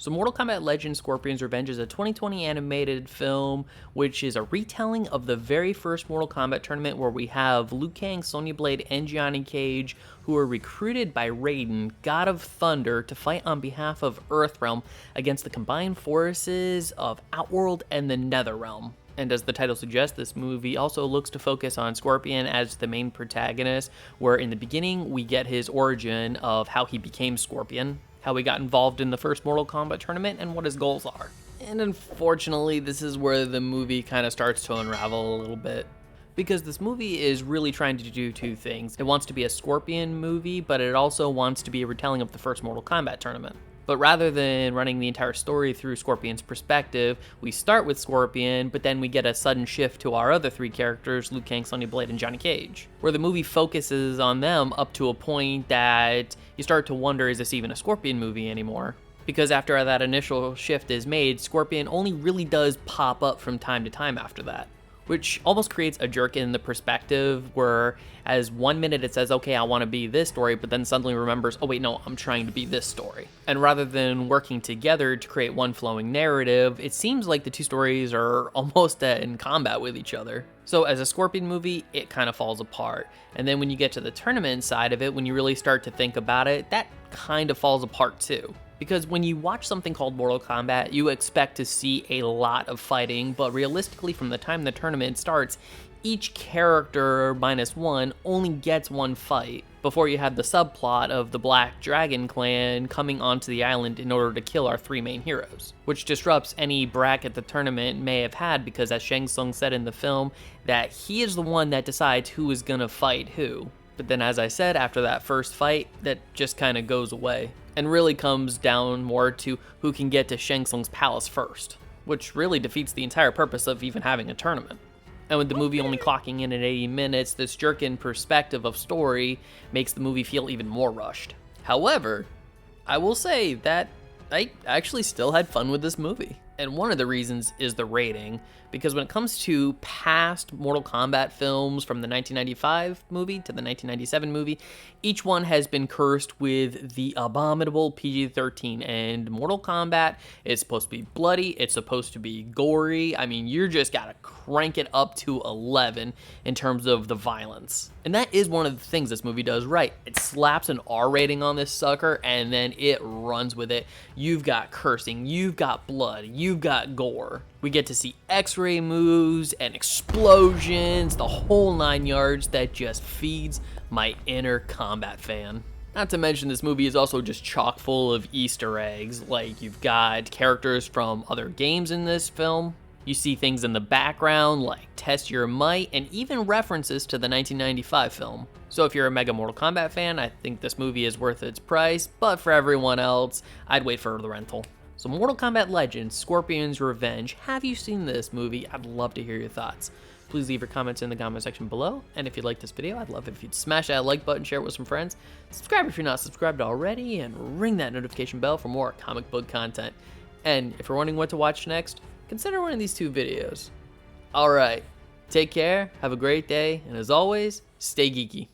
So Mortal Kombat Legends Scorpion's Revenge is a 2020 animated film, which is a retelling of the very first Mortal Kombat tournament where we have Liu Kang, Sonya Blade, and Johnny Cage, who are recruited by Raiden, God of Thunder, to fight on behalf of Earthrealm against the combined forces of Outworld and the Netherrealm. And as the title suggests, this movie also looks to focus on Scorpion as the main protagonist, where in the beginning we get his origin of how he became Scorpion, how he got involved in the first Mortal Kombat tournament, and what his goals are. And unfortunately, this is where the movie kind of starts to unravel a little bit. Because this movie is really trying to do two things. It wants to be a Scorpion movie, but it also wants to be a retelling of the first Mortal Kombat tournament. But rather than running the entire story through Scorpion's perspective, we start with Scorpion, but then we get a sudden shift to our other three characters, Liu Kang, Sonya Blade, and Johnny Cage, where the movie focuses on them up to a point that you start to wonder, is this even a Scorpion movie anymore? Because after that initial shift is made, Scorpion only really does pop up from time to time after that, which almost creates a jerk in the perspective where as 1 minute it says, okay, I want to be this story, but then suddenly remembers, oh wait, no, I'm trying to be this story. And rather than working together to create one flowing narrative, it seems like the two stories are almost in combat with each other. So as a Scorpion movie, it kind of falls apart. And then when you get to the tournament side of it, when you really start to think about it, that kind of falls apart too. Because when you watch something called Mortal Kombat, you expect to see a lot of fighting, but realistically from the time the tournament starts, each character minus one only gets one fight before you have the subplot of the Black Dragon clan coming onto the island in order to kill our three main heroes, which disrupts any bracket the tournament may have had because as Shang Tsung said in the film, that he is the one that decides who is gonna fight who. But then as I said, after that first fight, that just kind of goes away and really comes down more to who can get to Shang Tsung's palace first, which really defeats the entire purpose of even having a tournament. And with the movie only clocking in at 80 minutes, this jerk-in perspective of story makes the movie feel even more rushed. However, I will say that I actually still had fun with this movie. And one of the reasons is the rating, because when it comes to past Mortal Kombat films from the 1995 movie to the 1997 movie, each one has been cursed with the abominable PG-13, and Mortal Kombat is supposed to be bloody, it's supposed to be gory. I mean, you just gotta crank it up to 11 in terms of the violence. And that is one of the things this movie does right. It slaps an R rating on this sucker, and then it runs with it. You've got cursing, you've got blood, you've got gore. We get to see X-ray moves and explosions, the whole 9 yards that just feeds my inner combat fan. Not to mention this movie is also just chock full of Easter eggs, like you've got characters from other games in this film. You see things in the background like Test Your Might and even references to the 1995 film. So if you're a mega Mortal Kombat fan, I think this movie is worth its price, but for everyone else, I'd wait for the rental. So Mortal Kombat Legends, Scorpion's Revenge, have you seen this movie? I'd love to hear your thoughts. Please leave your comments in the comment section below, and if you like this video, I'd love it if you'd smash that like button, share it with some friends, subscribe if you're not subscribed already, and ring that notification bell for more comic book content. And if you're wondering what to watch next, consider one of these two videos. Alright, take care, have a great day, and as always, stay geeky.